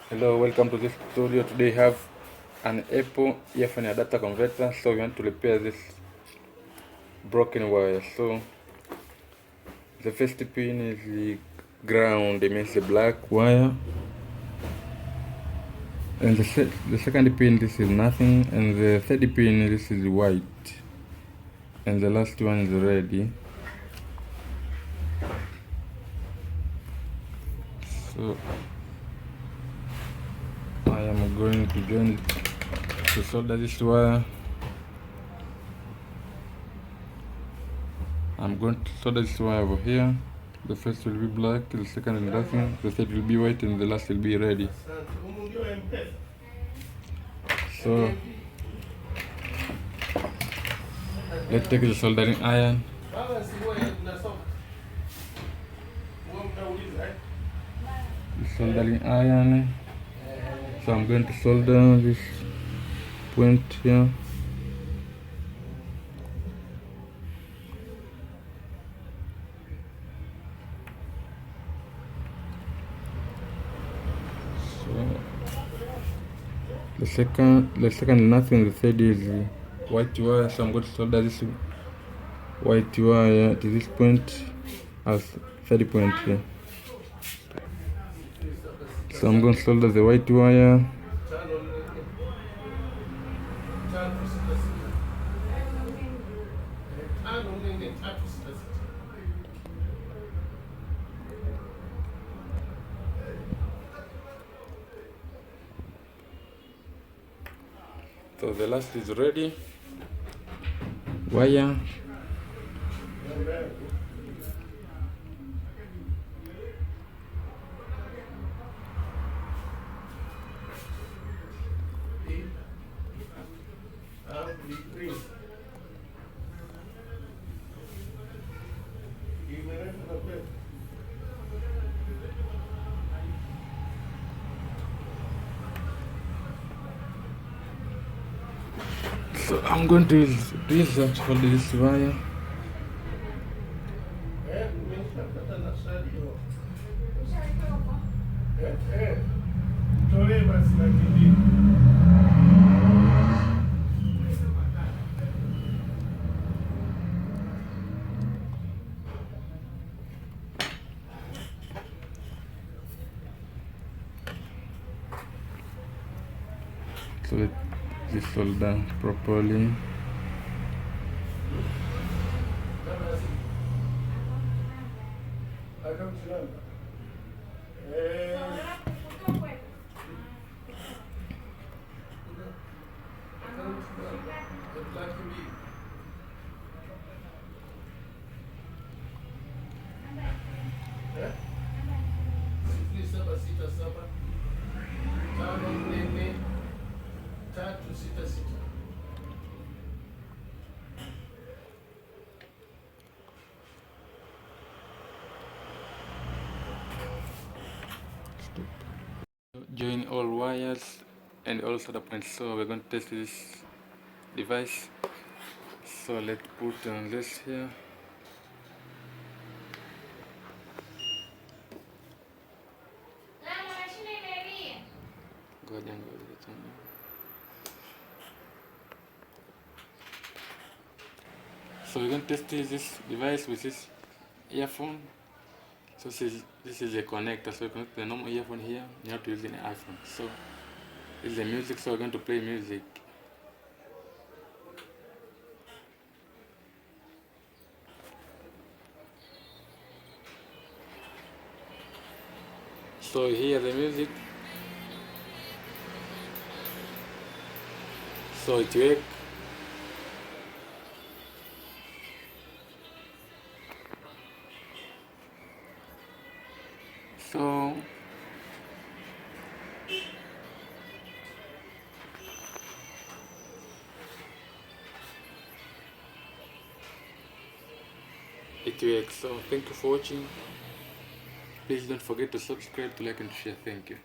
Hello, welcome to this tutorial. Today we have an Apple earphone adapter converter. So we want to repair this broken wire. So the first pin is the ground, it means the black wire, and the second pin, this is nothing, and the third pin, this is white, and the last one is red. So I am going to solder this wire. I'm going to solder this wire over here. The first will be black, the second is nothing, the third will be white, and the last will be red. So let's take the soldering iron. The soldering iron. So I'm going to solder this point here. The second nothing, the third is white wire, so I'm going to solder this white wire to this point as third point here. So I'm going to solder the white wire. So the last is ready. Wire. So I'm going to use that for this wire. So let this solder properly. Join all wires and also the points. So we're going to test this device. So let's put on this here. So we're going to test this device with this earphone. So this is a connector, so you connect the normal earphone here, you have to use an iPhone. So this is the music, so we're going to play music. So here the music. So it works. So it works. So thank you for watching. Please don't forget to subscribe, to like and share. Thank you.